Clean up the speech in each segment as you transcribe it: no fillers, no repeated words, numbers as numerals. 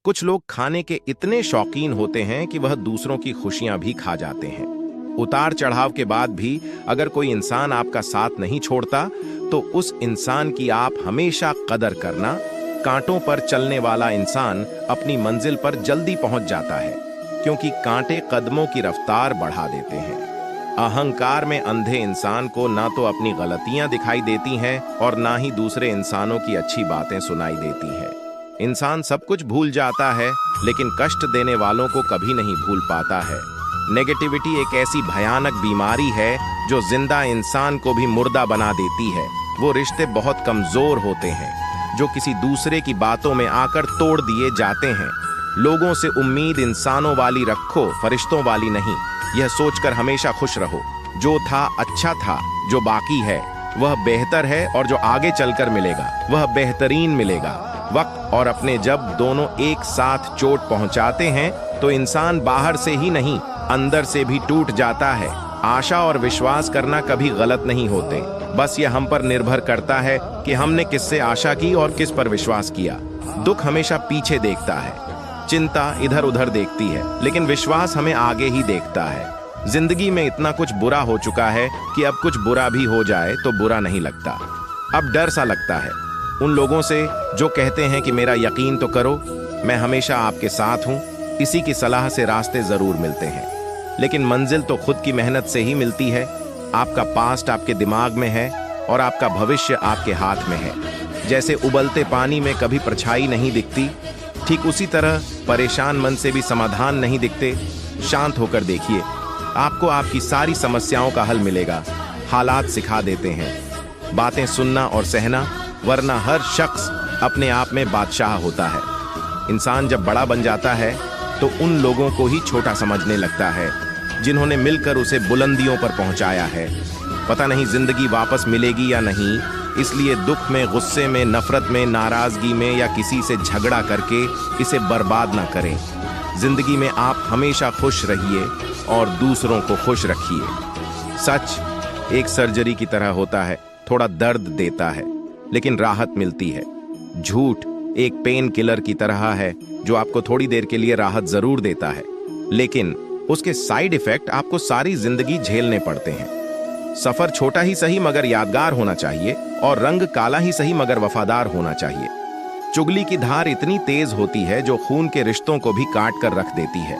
कुछ लोग खाने के इतने शौकीन होते हैं कि वह दूसरों की खुशियां भी खा जाते हैं। उतार चढ़ाव के बाद भी अगर कोई इंसान आपका साथ नहीं छोड़ता तो उस इंसान की आप हमेशा कदर करना। कांटों पर चलने वाला इंसान अपनी मंजिल पर जल्दी पहुंच जाता है, क्योंकि कांटे कदमों की रफ्तार बढ़ा देते हैं। अहंकार में अंधे इंसान को ना तो अपनी गलतियां दिखाई देती हैं और ना ही दूसरे इंसानों की अच्छी बातें सुनाई देती हैं। इंसान सब कुछ भूल जाता है, लेकिन कष्ट देने वालों को कभी नहीं भूल पाता है। नेगेटिविटी एक ऐसी भयानक बीमारी है जो जिंदा इंसान को भी मुर्दा बना देती है। वो रिश्ते बहुत कमजोर होते हैं जो किसी दूसरे की बातों में आकर तोड़ दिए जाते हैं। लोगों से उम्मीद इंसानों वाली रखो, फरिश्तों वाली नहीं। यह सोचकर हमेशा खुश रहो, जो था अच्छा था, जो बाकी है वह बेहतर है और जो आगे चलकर मिलेगा वह बेहतरीन मिलेगा। वक्त और अपने जब दोनों एक साथ चोट पहुंचाते हैं तो इंसान बाहर से ही नहीं अंदर से भी टूट जाता है। आशा और विश्वास करना कभी गलत नहीं होते, बस यह हम पर निर्भर करता है कि हमने किससे आशा की और किस पर विश्वास किया। दुख हमेशा पीछे देखता है, चिंता इधर उधर देखती है, लेकिन विश्वास हमें आगे ही देखता है। जिंदगी में इतना कुछ बुरा हो चुका है कि अब कुछ बुरा भी हो जाए तो बुरा नहीं लगता। अब डर सा लगता है उन लोगों से जो कहते हैं कि मेरा यकीन तो करो, मैं हमेशा आपके साथ हूं। इसी की सलाह से रास्ते जरूर मिलते हैं, लेकिन मंजिल तो खुद की मेहनत से ही मिलती है। आपका पास्ट आपके दिमाग में है और आपका भविष्य आपके हाथ में है। जैसे उबलते पानी में कभी परछाई नहीं दिखती, ठीक उसी तरह परेशान मन से भी समाधान नहीं दिखते। शांत होकर देखिए, आपको आपकी सारी समस्याओं का हल मिलेगा। हालात सिखा देते हैं बातें सुनना और सहना, वरना हर शख्स अपने आप में बादशाह होता है। इंसान जब बड़ा बन जाता है तो उन लोगों को ही छोटा समझने लगता है जिन्होंने मिलकर उसे बुलंदियों पर पहुंचाया है। पता नहीं जिंदगी वापस मिलेगी या नहीं, इसलिए दुख में, गुस्से में, नफरत में, नाराजगी में या किसी से झगड़ा करके इसे बर्बाद ना करें। जिंदगी में आप हमेशा खुश रहिए और दूसरों को खुश रखिए। सच एक सर्जरी की तरह होता है, थोड़ा दर्द देता है लेकिन राहत मिलती है। झूठ एक पेन किलर की तरह है जो आपको थोड़ी देर के लिए राहत जरूर देता है, लेकिन उसके साइड इफेक्ट आपको सारी जिंदगी झेलने पड़ते हैं। सफर छोटा ही सही मगर यादगार होना चाहिए और रंग काला ही सही मगर वफादार होना चाहिए। चुगली की धार इतनी तेज होती है जो खून के रिश्तों को भी काट कर रख देती है।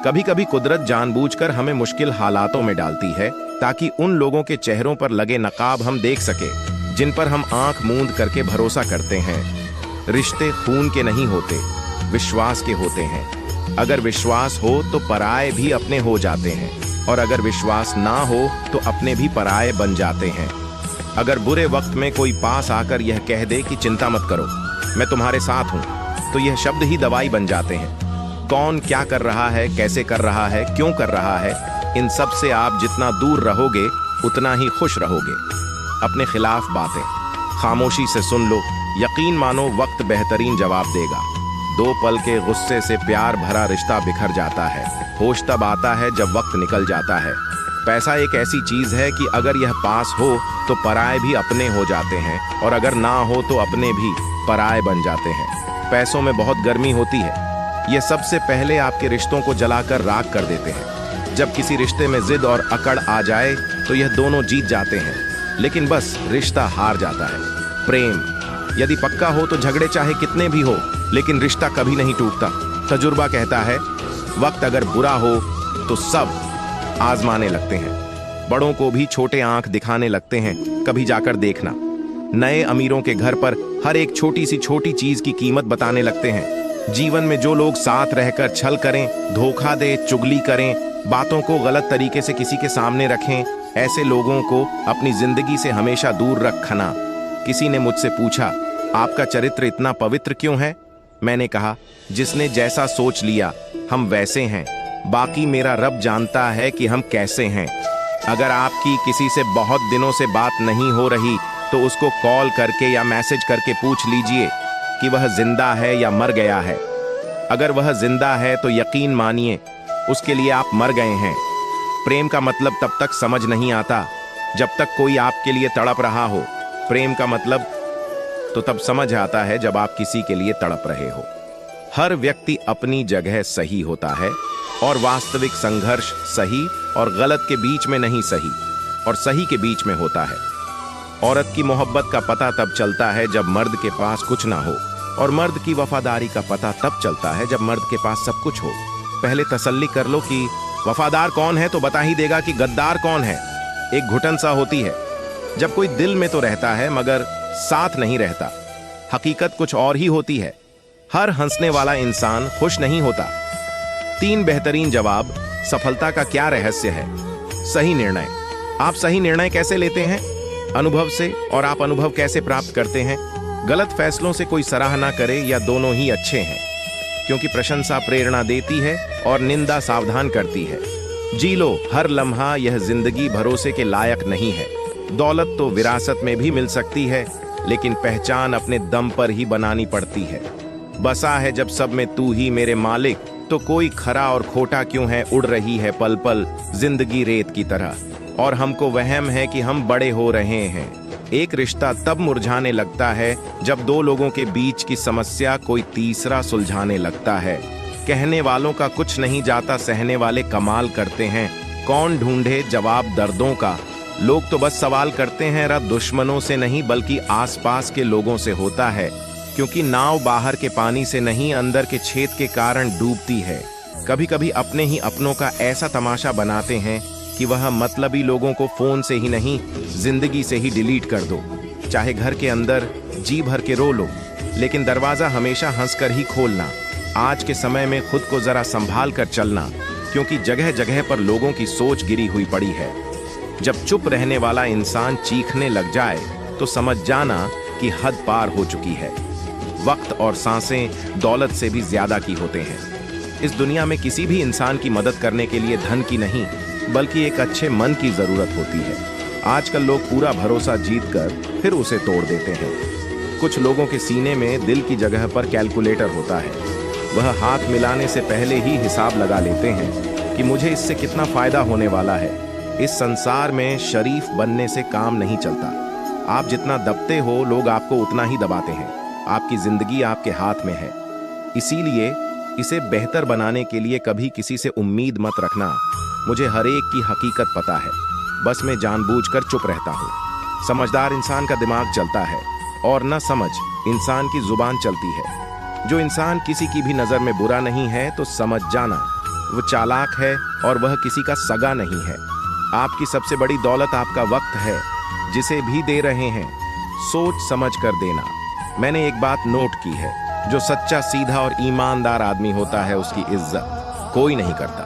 कभी कभी कुदरत जानबूझकर हमें मुश्किल हालातों में डालती है ताकि उन लोगों के चेहरों पर लगे नकाब हम देख सके जिन पर हम आंख मूंद करके भरोसा करते हैं। रिश्ते खून के नहीं होते, विश्वास के होते हैं। अगर विश्वास हो तो पराये भी अपने हो जाते हैं, और अगर विश्वास ना हो तो अपने भी पराये बन जाते हैं। अगर बुरे वक्त में कोई पास आकर यह कह दे कि चिंता मत करो, मैं तुम्हारे साथ हूं, तो यह शब्द ही दवाई बन जाते हैं। कौन क्या कर रहा है, कैसे कर रहा है, क्यों कर रहा है, इन सब से आप जितना दूर रहोगे उतना ही खुश रहोगे। अपने खिलाफ बातें खामोशी से सुन लो, यकीन मानो वक्त बेहतरीन जवाब देगा। 2 पल के गुस्से से प्यार भरा रिश्ता बिखर जाता है। होश तब आता है जब वक्त निकल जाता है। पैसा एक ऐसी चीज है कि अगर यह पास हो तो पराये भी अपने हो जाते हैं, और अगर ना हो तो अपने भी पराये बन जाते हैं। पैसों में बहुत गर्मी होती है, ये सबसे पहले आपके रिश्तों को जलाकर राख कर देते हैं। जब किसी रिश्ते में जिद और अकड़ आ जाए तो यह दोनों जीत जाते हैं, लेकिन बस रिश्ता हार जाता है। प्रेम यदि पक्का हो तो झगड़े चाहे कितने भी हो, लेकिन रिश्ता कभी नहीं टूटता। तजुर्बा कहता है वक्त अगर बुरा हो तो सब आजमाने लगते हैं। बड़ों को भी छोटे आंख दिखाने लगते हैं। कभी जाकर देखना, नए अमीरों के घर पर हर एक छोटी सी छोटी चीज की कीमत बताने लगते हैं। जीवन में जो लोग साथ रहकर छल करें, धोखा दे, चुगली करें, बातों को गलत तरीके से किसी के सामने रखें, ऐसे लोगों को अपनी जिंदगी से हमेशा दूर रखना। किसी ने मुझसे पूछा, आपका चरित्र इतना पवित्र क्यों है? मैंने कहा, जिसने जैसा सोच लिया हम वैसे हैं, बाकी मेरा रब जानता है कि हम कैसे हैं। अगर आपकी किसी से बहुत दिनों से बात नहीं हो रही तो उसको कॉल करके या मैसेज करके पूछ लीजिए कि वह जिंदा है या मर गया है। अगर वह जिंदा है तो यकीन मानिए उसके लिए आप मर गए हैं। प्रेम का मतलब तब तक समझ नहीं आता जब तक कोई आपके लिए तड़प रहा हो। प्रेम का मतलब तो तब समझ आता है जब आप किसी के लिए तड़प रहे हो। हर व्यक्ति अपनी जगह सही होता है और वास्तविक संघर्ष सही और गलत के बीच में नहीं, सही और सही के बीच में होता है। औरत की मोहब्बत का पता तब चलता है जब मर्द के पास कुछ ना हो, और मर्द की वफादारी का पता तब चलता है जब मर्द के पास सब कुछ हो। पहले तसल्ली कर लो कि वफादार कौन है तो बता ही देगा कि गद्दार कौन है। एक घुटन सा होती है जब कोई दिल में तो रहता है मगर साथ नहीं रहता। हकीकत कुछ और ही होती है। हर हंसने वाला इंसान खुश नहीं होता। 3 बेहतरीन जवाब। सफलता का क्या रहस्य है? सही निर्णय। आप सही निर्णय कैसे लेते हैं? अनुभव से। और आप अनुभव कैसे प्राप्त करते हैं? गलत फैसलों से कोई सराहना करे या दोनों ही अच्छे हैं, क्योंकि प्रशंसा प्रेरणा देती है और निंदा सावधान करती है। जी लो हर लम्हा, यह जिंदगी भरोसे के लायक नहीं है। दौलत तो विरासत में भी मिल सकती है, लेकिन पहचान अपने दम पर ही बनानी पड़ती है। बसा है जब सब में तू ही मेरे मालिक, तो कोई खरा और खोटा क्यों है, उड़ रही है पल पल जिंदगी रेत की तरह, और हमको वहम है कि हम बड़े हो रहे हैं। एक रिश्ता तब मुरझाने लगता है जब 2 लोगों के बीच की समस्या कोई तीसरा सुलझाने लगता है। कहने वालों का कुछ नहीं जाता, सहने वाले कमाल करते हैं। कौन ढूंढे जवाब दर्दों का? लोग तो बस सवाल करते हैं, रब दुश्मनों से नहीं बल्कि आसपास के लोगों से होता है, क्योंकि नाव बाहर के पानी से नहीं अंदर के छेद के कारण डूबती है। कभी कभी अपने ही अपनों का ऐसा तमाशा बनाते हैं कि वह मतलबी लोगों को फोन से ही नहीं जिंदगी से ही डिलीट कर दो। चाहे घर के अंदर जी भर के रो लो, लेकिन दरवाजा हमेशा हंसकर ही खोलना। आज के समय में खुद को जरा संभाल कर चलना, क्योंकि जगह जगह पर लोगों की सोच गिरी हुई पड़ी है। जब चुप रहने वाला इंसान चीखने लग जाए तो समझ जाना कि हद पार हो चुकी है। वक्त और सांसें दौलत से भी ज्यादा की होते हैं। इस दुनिया में किसी भी इंसान की मदद करने के लिए धन की नहीं बल्कि एक अच्छे मन की जरूरत होती है। आजकल लोग पूरा भरोसा जीतकर फिर उसे तोड़ देते हैं। कुछ लोगों के सीने में दिल की जगह पर कैलकुलेटर होता है। वह हाथ मिलाने से पहले ही हिसाब लगा लेते हैं कि मुझे इससे कितना फायदा होने वाला है। इस संसार में शरीफ बनने से काम नहीं चलता। आप जितना दबते हो लोग आपको उतना ही दबाते हैं। आपकी जिंदगी आपके हाथ में है, इसीलिए इसे बेहतर बनाने के लिए कभी किसी से उम्मीद मत रखना। मुझे हर एक की हकीकत पता है, बस मैं जानबूझकर चुप रहता हूँ। समझदार इंसान का दिमाग चलता है और न समझ इंसान की जुबान चलती है। जो इंसान किसी की भी नजर में बुरा नहीं है तो समझ जाना वो चालाक है और वह किसी का सगा नहीं है। आपकी सबसे बड़ी दौलत आपका वक्त है, जिसे भी दे रहे हैं सोच समझ कर देना। मैंने एक बात नोट की है, जो सच्चा सीधा और ईमानदार आदमी होता है उसकी इज्जत कोई नहीं करता,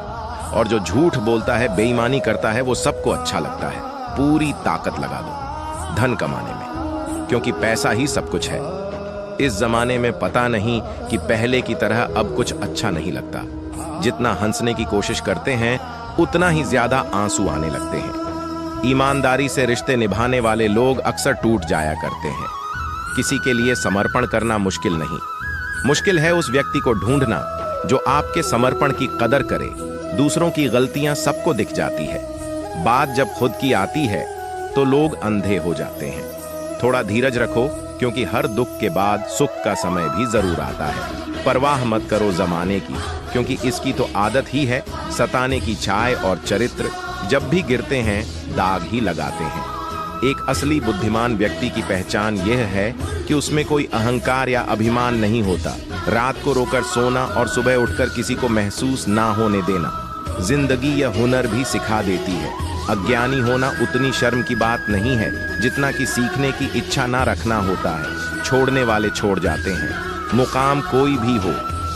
और जो झूठ बोलता है बेईमानी करता है वो सबको अच्छा लगता है। पूरी ताकत लगा दो धन कमाने में, क्योंकि पैसा ही सब कुछ है। इस जमाने में पता नहीं कि पहले की तरह अब कुछ अच्छा नहीं लगता। जितना हंसने की कोशिश करते हैं उतना ही ज्यादा आंसू आने लगते हैं। ईमानदारी से रिश्ते निभाने वाले लोग अक्सर टूट जाया करते हैं। किसी के लिए समर्पण करना मुश्किल नहीं, मुश्किल है उस व्यक्ति को ढूंढना जो आपके समर्पण की कदर करे। दूसरों की गलतियां सबको दिख जाती है, बात जब खुद की आती है तो लोग अंधे हो जाते हैं। थोड़ा धीरज रखो, क्योंकि हर दुख के बाद सुख का समय भी जरूर आता है। परवाह मत करो जमाने की, क्योंकि इसकी तो आदत ही है सताने की। छाए और चरित्र जब भी गिरते हैं दाग ही लगाते हैं। एक असली बुद्धिमान व्यक्ति की पहचान यह है कि उसमें कोई अहंकार या अभिमान नहीं होता। रात को रोकर सोना और सुबह उठकर किसी को महसूस ना होने देना जिंदगी या हुनर भी सिखा देती है। अज्ञानी होना उतनी शर्म की बात नहीं है जितना कि सीखने की इच्छा ना रखना होता है। छोड़ने वाले छोड़ जाते हैं। मुकाम कोई भी हो,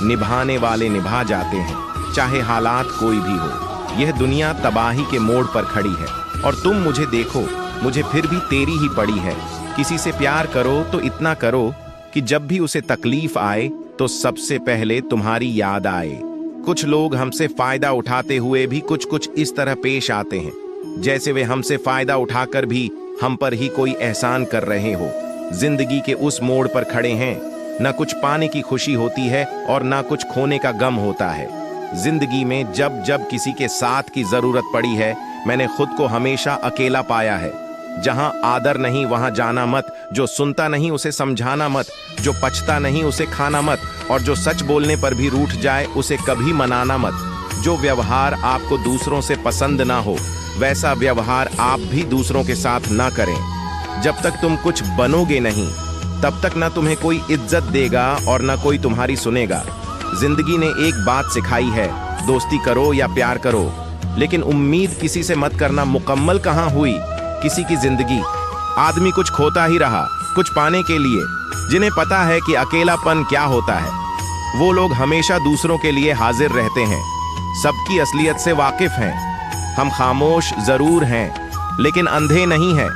निभाने वाले निभा जाते हैं, चाहे हालात कोई भी हो। यह दुनिया तबाही के मोड़ पर खड़ी है और तुम मुझे देखो, मुझे फिर भी तेरी ही पड़ी है। किसी से प्यार करो तो इतना करो कि जब भी उसे तकलीफ आए तो सबसे पहले तुम्हारी याद आए। कुछ लोग हमसे फायदा उठाते हुए भी कुछ कुछ इस तरह पेश आते हैं जैसे वे हमसे फायदा उठाकर भी हम पर ही कोई एहसान कर रहे हो। जिंदगी के उस मोड़ पर खड़े हैं, न कुछ पाने की खुशी होती है और न कुछ खोने का गम होता है। जिंदगी में जब जब किसी के साथ की जरूरत पड़ी है, मैंने खुद को हमेशा अकेला पाया है। जहां आदर नहीं वहां जाना मत, जो सुनता नहीं उसे समझाना मत, जो पचता नहीं उसे खाना मत, और जो सच बोलने पर भी रूठ जाए उसे कभी मनाना मत। जो व्यवहार आपको दूसरों से पसंद ना हो वैसा व्यवहार आप भी दूसरों के साथ ना करें। जब तक तुम कुछ बनोगे नहीं तब तक ना तुम्हें कोई इज्जत देगा और ना कोई तुम्हारी सुनेगा। जिंदगी ने एक बात सिखाई है, दोस्ती करो या प्यार करो, लेकिन उम्मीद किसी से मत करना। मुकम्मल कहाँ हुई किसी की जिंदगी? आदमी कुछ खोता ही रहा कुछ पाने के लिए। जिन्हें पता है कि अकेलापन क्या होता है वो लोग हमेशा दूसरों के लिए हाजिर रहते हैं, सबकी असलियत से वाकिफ हैं। हम खामोश जरूर हैं लेकिन अंधे नहीं हैं।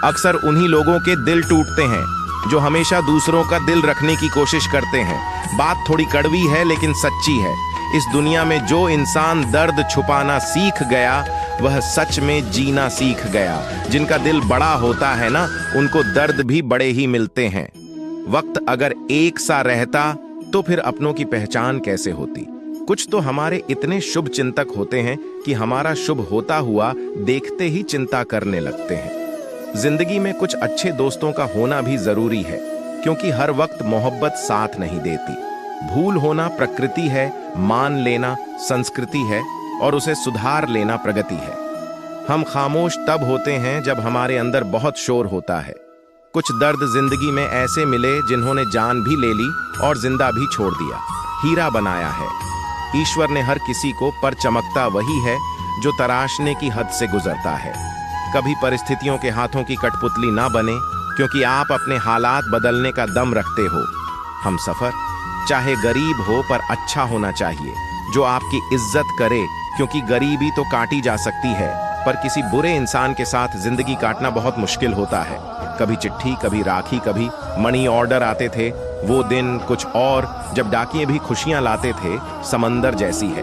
अक्सर उन्हीं लोगों के दिल टूटते हैं जो हमेशा दूसरों का दिल रखने की कोशिश करते हैं। बात थोड़ी कड़वी है लेकिन सच्ची है। इस दुनिया में जो इंसान दर्द छुपाना सीख गया वह सच में जीना सीख गया। जिनका दिल बड़ा होता है ना उनको दर्द भी बड़े ही मिलते हैं। वक्त अगर एक सा रहता तो फिर अपनों की पहचान कैसे होती? कुछ तो हमारे इतने शुभ चिंतक होते हैं कि हमारा शुभ होता हुआ देखते ही चिंता करने लगते हैं। जिंदगी में कुछ अच्छे दोस्तों का होना भी जरूरी है, क्योंकि हर वक्त मोहब्बत साथ नहीं देती। भूल होना प्रकृति है, मान लेना संस्कृति है, और उसे सुधार लेना प्रगति है। हम खामोश तब होते हैं जब हमारे अंदर बहुत शोर होता है। कुछ दर्द जिंदगी में ऐसे मिले जिन्होंने जान भी ले ली और जिंदा भी छोड़ दिया। हीरा बनाया है ईश्वर ने हर किसी को, पर चमकता वही है जो तराशने की हद से गुजरता है। कभी परिस्थितियों के हाथों की कठपुतली ना बने, क्योंकि आप अपने हालात बदलने का दम रखते हो। हम सफर चाहे गरीब हो पर अच्छा होना चाहिए, जो आपकी इज्जत करे, क्योंकि गरीबी तो काटी जा सकती है पर किसी बुरे इंसान के साथ जिंदगी काटना बहुत मुश्किल होता है। कभी चिट्ठी, कभी राखी, कभी मनी ऑर्डर आते थे। वो दिन कुछ और जब डाकिये भी खुशियां लाते थे, समंदर जैसी है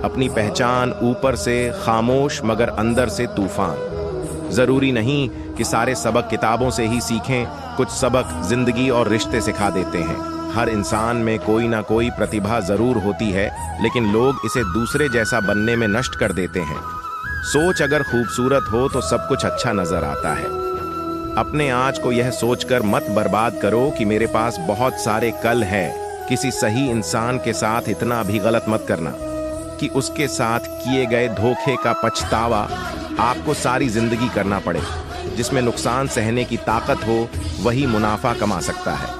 अपनी पहचान, ऊपर से खामोश मगर अंदर से तूफान। जरूरी नहीं कि सारे सबक किताबों से ही सीखें, कुछ सबक जिंदगी और रिश्ते सिखा देते हैं। हर इंसान में कोई ना कोई प्रतिभा जरूर होती है, लेकिन लोग इसे दूसरे जैसा बनने में नष्ट कर देते हैं। सोच अगर खूबसूरत हो तो सब कुछ अच्छा नजर आता है। अपने आज को यह सोचकर मत बर्बाद करो कि मेरे पास बहुत सारे कल है। किसी सही इंसान के साथ इतना भी गलत मत करना कि उसके साथ किए गए धोखे का पछतावा आपको सारी जिंदगी करना पड़े। जिसमें नुकसान सहने की ताकत हो वही मुनाफा कमा सकता है,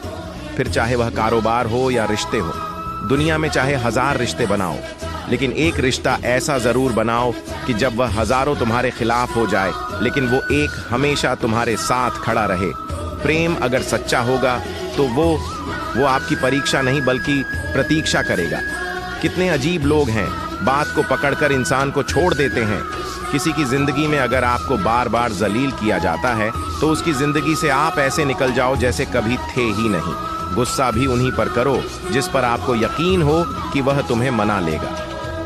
फिर चाहे वह कारोबार हो या रिश्ते हो। दुनिया में चाहे 1000 रिश्ते बनाओ, लेकिन एक रिश्ता ऐसा जरूर बनाओ कि जब वह हजारों तुम्हारे खिलाफ हो जाए लेकिन वो एक हमेशा तुम्हारे साथ खड़ा रहे। प्रेम अगर सच्चा होगा तो वो आपकी परीक्षा नहीं बल्कि प्रतीक्षा करेगा। कितने अजीब लोग हैं, बात को पकड़कर इंसान को छोड़ देते हैं। किसी की जिंदगी में अगर आपको बार बार जलील किया जाता है तो उसकी जिंदगी से आप ऐसे निकल जाओ जैसे कभी थे ही नहीं। गुस्सा भी उन्हीं पर करो जिस पर आपको यकीन हो कि वह तुम्हें मना लेगा।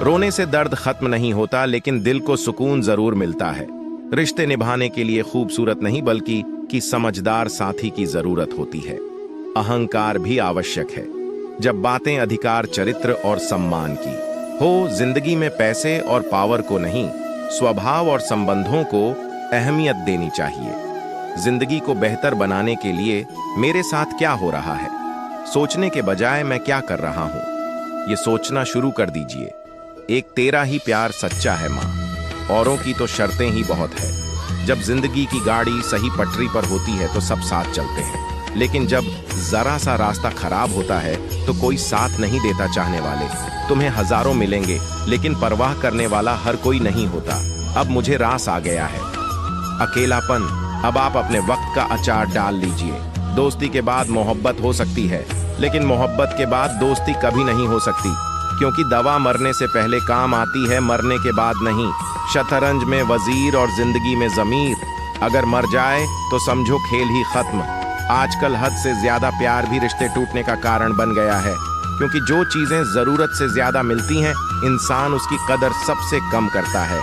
रोने से दर्द खत्म नहीं होता, लेकिन दिल को सुकून जरूर मिलता है। रिश्ते निभाने के लिए खूबसूरत नहीं बल्कि समझदार साथी की जरूरत होती है। अहंकार भी आवश्यक है जब बातें अधिकार, चरित्र और सम्मान की हो। जिंदगी में पैसे और पावर को नहीं, स्वभाव और संबंधों को अहमियत देनी चाहिए। जिंदगी को बेहतर बनाने के लिए मेरे साथ क्या हो रहा है, सोचने के बजाय मैं क्या कर रहा हूं, ये सोचना शुरू कर दीजिए। एक तेरा ही प्यार सच्चा है माँ, औरों की तो शर्तें ही बहुत है। जब जिंदगी की गाड़ी सही पटरी पर होती है तो सब साथ चलते हैं, लेकिन जब जरा सा रास्ता खराब होता है तो कोई साथ नहीं देता चाहने वाले। तुम्हें हजारों मिलेंगे लेकिन परवाह करने वाला हर कोई नहीं होता। अब मुझे रास आ गया है अकेलापन। अब आप अपने वक्त का अचार डाल लीजिए। दोस्ती के बाद मोहब्बत हो सकती है, लेकिन मोहब्बत के बाद दोस्ती कभी नहीं हो सकती, क्योंकि दवा मरने से पहले काम आती है, मरने के बाद नहीं। शतरंज में वजीर और जिंदगी में जमीर, अगर मर जाए तो समझो खेल ही खत्म। आजकल हद से ज्यादा प्यार भी रिश्ते टूटने का कारण बन गया है, क्योंकि जो चीजें जरूरत से ज्यादा मिलती हैं इंसान उसकी कदर सबसे कम करता है।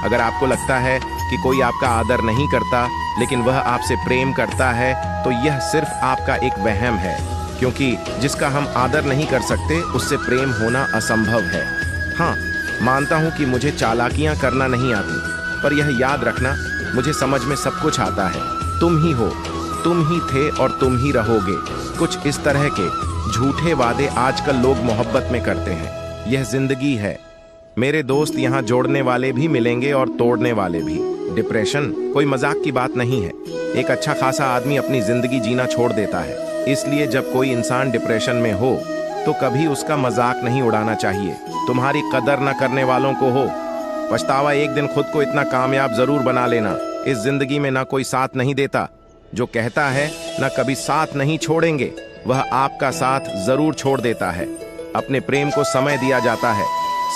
अगर आपको लगता है कि कोई आपका आदर नहीं करता लेकिन वह आपसे प्रेम करता है तो यह सिर्फ आपका एक वहम है, क्योंकि जिसका हम आदर नहीं कर सकते उससे प्रेम होना असंभव है। हाँ, मानता हूँ कि मुझे चालाकियाँ करना नहीं आती, पर यह याद रखना मुझे समझ में सब कुछ आता है। तुम ही हो तुम ही थे और तुम ही रहोगे। कुछ इस तरह के झूठे वादे आजकल लोग मोहब्बत में करते हैं। यह जिंदगी है मेरे दोस्त, यहाँ जोड़ने वाले भी मिलेंगे और तोड़ने वाले भी। डिप्रेशन कोई मजाक की बात नहीं है। एक अच्छा खासा आदमी अपनी जिंदगी जीना छोड़ देता है। इसलिए जब कोई इंसान डिप्रेशन में हो तो कभी उसका मजाक नहीं उड़ाना चाहिए। तुम्हारी कदर न करने वालों को हो पछतावा। एक दिन खुद को इतना कामयाब जरूर बना लेना। इस जिंदगी में ना कोई साथ नहीं देता, जो कहता है ना कभी साथ नहीं छोड़ेंगे, वह आपका साथ जरूर छोड़ देता है। अपने प्रेम को समय दिया जाता है,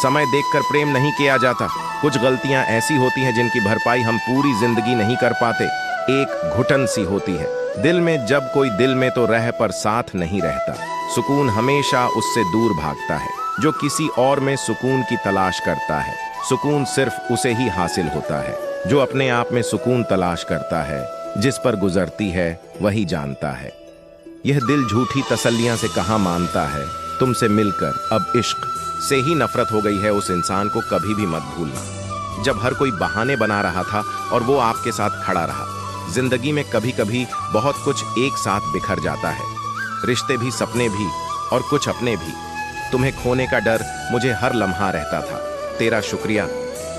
समय देखकर प्रेम नहीं किया जाता। कुछ गलतियां ऐसी होती हैं जिनकी भरपाई हम पूरी जिंदगी नहीं कर पाते। एक घुटन सी होती है दिल में, जब कोई दिल में तो रह पर साथ नहीं रहता। सुकून हमेशा उससे दूर भागता है जो किसी और में सुकून की तलाश करता है। सुकून सिर्फ उसे ही हासिल होता है जो अपने आप में सुकून तलाश करता है। जिस पर गुजरती है वही जानता है। यह दिल झूठी तसल्लियां से कहाँ मानता है। तुमसे मिलकर अब इश्क से ही नफरत हो गई है। उस इंसान को कभी भी मत भूलना जब हर कोई बहाने बना रहा था और वो आपके साथ खड़ा रहा। जिंदगी में कभी कभी बहुत कुछ एक साथ बिखर जाता है, रिश्ते भी, सपने भी और कुछ अपने भी। तुम्हें खोने का डर मुझे हर लम्हा रहता था। तेरा शुक्रिया,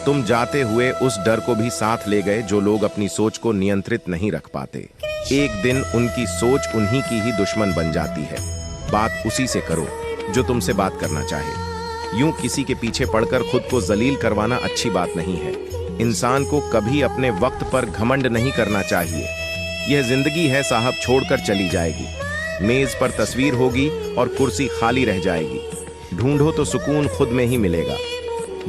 तुम जाते हुए उस डर को भी साथ ले गए जो लोग अपनी सोच को नियंत्रित नहीं रख पाते। एक दिन उनकी सोच उन्हीं की ही दुश्मन बन जाती है। बात उसी से करो जो तुमसे बात करना चाहे। यूं किसी के पीछे पड़कर खुद को जलील करवाना अच्छी बात नहीं है। इंसान को कभी अपने वक्त पर घमंड नहीं करना चाहिए। यह जिंदगी है साहब, छोड़कर चली जाएगी। मेज पर तस्वीर होगी और कुर्सी खाली रह जाएगी। ढूंढो तो सुकून खुद में ही मिलेगा,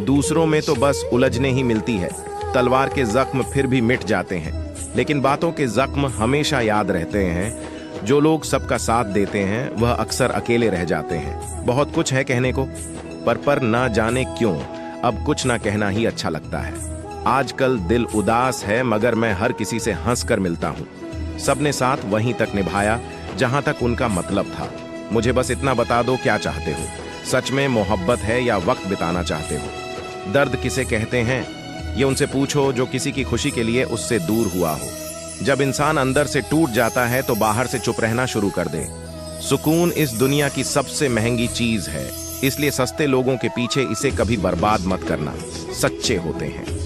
दूसरों में तो बस उलझने ही मिलती है। तलवार के जख्म फिर भी मिट जाते हैं, लेकिन बातों के जख्म हमेशा याद रहते हैं। जो लोग सबका साथ देते हैं वह अक्सर अकेले रह जाते हैं। बहुत कुछ है कहने को, पर ना जाने क्यों अब कुछ ना कहना ही अच्छा लगता है। आजकल दिल उदास है, मगर मैं हर किसी से हंसकर मिलता हूँ। सबने साथ वहीं तक निभाया जहां तक उनका मतलब था। मुझे बस इतना बता दो, क्या चाहते हो? सच में मोहब्बत है या वक्त बिताना चाहते हो? दर्द किसे कहते हैं ये उनसे पूछो जो किसी की खुशी के लिए उससे दूर हुआ हो। जब इंसान अंदर से टूट जाता है तो बाहर से चुप रहना शुरू कर दे। सुकून इस दुनिया की सबसे महंगी चीज है, इसलिए सस्ते लोगों के पीछे इसे कभी बर्बाद मत करना। सच्चे होते हैं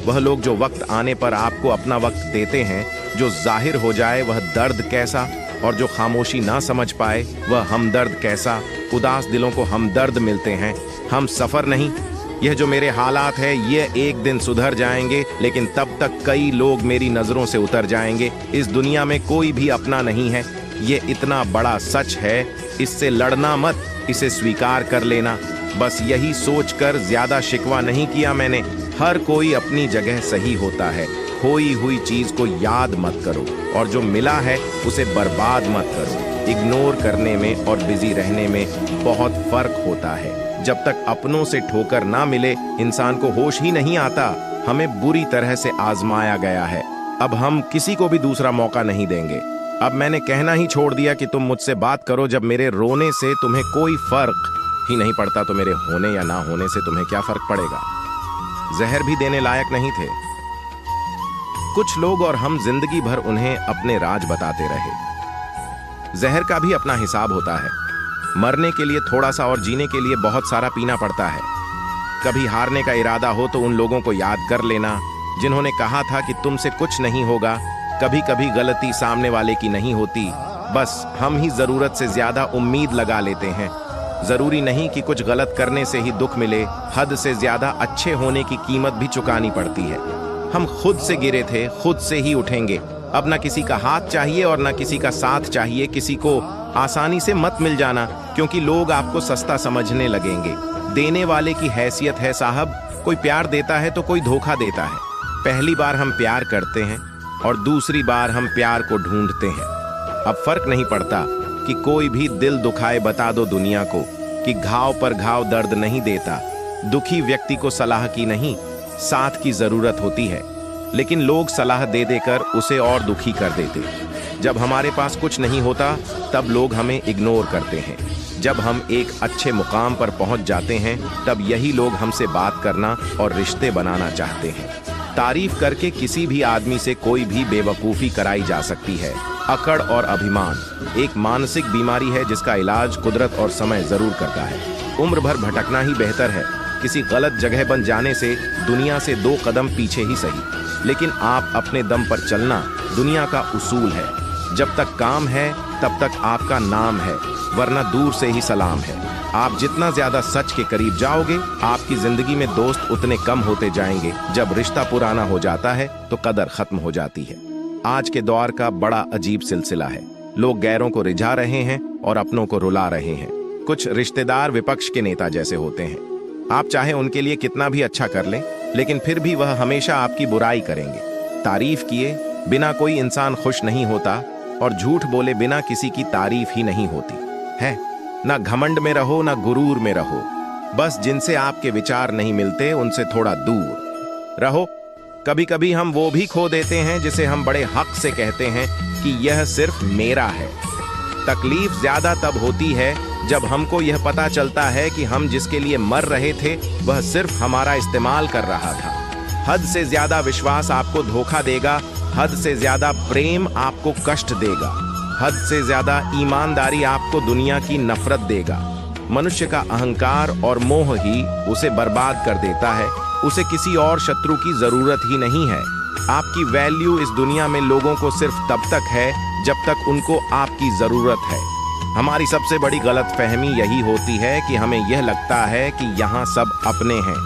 वह लोग जो वक्त आने पर आपको अपना वक्त देते हैं। जो जाहिर हो जाए वह दर्द कैसा, और जो खामोशी ना समझ पाए वह हमदर्द कैसा। उदास दिलों को हमदर्द मिलते हैं, हम सफर नहीं। यह जो मेरे हालात है ये एक दिन सुधर जाएंगे, लेकिन तब तक कई लोग मेरी नजरों से उतर जाएंगे। इस दुनिया में कोई भी अपना नहीं है, ये इतना बड़ा सच है। इससे लड़ना मत, इसे स्वीकार कर लेना। बस यही सोचकर ज्यादा शिकवा नहीं किया मैंने। हर कोई अपनी जगह सही होता है। खोई हुई चीज को याद मत करो, और जो मिला है उसे बर्बाद मत करो। इग्नोर करने में और बिजी रहने में बहुत फर्क होता है। जब तक अपनों से ठोकर ना मिले इंसान को होश ही नहीं आता। हमें बुरी तरह से आजमाया गया है, अब हम किसी को भी दूसरा मौका नहीं देंगे। अब मैंने कहना ही छोड़ दिया कि तुम मुझसे बात करो जब मेरे रोने से तुम्हें कोई फर्क ही नहीं पड़ता, तो मेरे होने या ना होने से तुम्हें क्या फर्क पड़ेगा? जहर भी देने लायक नहीं थे कुछ लोग, और हम जिंदगी भर उन्हें अपने राज बताते रहे। जहर का भी अपना हिसाब होता है। मरने के लिए थोड़ा सा और जीने के लिए बहुत सारा पीना पड़ता है। कभी हारने का इरादा हो तो उन लोगों को याद कर लेना जिन्होंने कहा था कि तुमसे कुछ नहीं होगा। कभी कभी गलती सामने वाले की नहीं होती, बस हम ही जरूरत से ज्यादा उम्मीद लगा लेते हैं। जरूरी नहीं कि कुछ गलत करने से ही दुख मिले, हद से ज्यादा अच्छे होने की कीमत भी चुकानी पड़ती है। हम खुद से गिरे थे, खुद से ही उठेंगे। अब ना किसी का हाथ चाहिए और ना किसी का साथ चाहिए। किसी को आसानी से मत मिल जाना, क्योंकि लोग आपको सस्ता समझने लगेंगे। देने वाले की हैसियत है साहब, कोई प्यार देता है तो कोई धोखा देता है। पहली बार हम प्यार करते हैं और दूसरी बार हम प्यार को ढूंढते हैं। अब फर्क नहीं पड़ता कि कोई भी दिल दुखाए, बता दो दुनिया को कि घाव पर घाव दर्द नहीं देता। दुखी व्यक्ति को सलाह की नहीं, साथ की जरूरत होती है, लेकिन लोग सलाह दे देकर उसे और दुखी कर देते। जब हमारे पास कुछ नहीं होता तब लोग हमें इग्नोर करते हैं। जब हम एक अच्छे मुकाम पर पहुंच जाते हैं तब यही लोग हमसे बात करना और रिश्ते बनाना चाहते हैं। तारीफ करके किसी भी आदमी से कोई भी बेवकूफ़ी कराई जा सकती है, अकड़ और अभिमान एक मानसिक बीमारी है जिसका इलाज कुदरत और समय जरूर करता है। उम्र भर भटकना ही बेहतर है, किसी गलत जगह बन जाने से दुनिया से 2 कदम पीछे ही सही, लेकिन आप अपने दम पर चलना दुनिया का उसूल है। जब तक काम है तब तक आपका नाम है, वरना दूर से ही सलाम है। आप जितना ज्यादा सच के करीब जाओगे, आपकी जिंदगी में दोस्त उतने कम होते जाएंगे। जब रिश्ता पुराना हो जाता है तो कदर खत्म हो जाती है। आज के दौर का बड़ा अजीब सिलसिला है। लोग गैरों को रिझा रहे हैं और अपनों को रुला रहे हैं। कुछ रिश्तेदार विपक्ष के नेता जैसे होते हैं। आप चाहे उनके लिए कितना भी अच्छा कर लें, लेकिन फिर भी वह हमेशा आपकी बुराई करेंगे। तारीफ किए बिना कोई इंसान खुश नहीं होता और झूठ बोले बिना किसी की तारीफ ही नहीं होती है। ना घमंड में रहो ना गुरूर में रहो, बस जिनसे आपके विचार नहीं मिलते उनसे थोड़ा दूर रहो। कभी कभी हम वो भी खो देते हैं जिसे हम बड़े हक से कहते हैं कि यह सिर्फ मेरा है। तकलीफ ज्यादा तब होती है जब हमको यह पता चलता है कि हम जिसके लिए मर रहे थे वह सिर्फ हमारा इस्तेमाल कर रहा था। हद से ज्यादा विश्वास आपको धोखा देगा, हद से ज्यादा प्रेम आपको कष्ट देगा, हद से ज्यादा ईमानदारी आपको दुनिया की नफरत देगा। मनुष्य का अहंकार और मोह ही उसे बर्बाद कर देता है। उसे किसी और शत्रु की जरूरत ही नहीं है। आपकी वैल्यू इस दुनिया में लोगों को सिर्फ तब तक है जब तक उनको आपकी जरूरत है। हमारी सबसे बड़ी गलतफहमी यही होती है कि हमें यह लगता है कि यहाँ सब अपने हैं।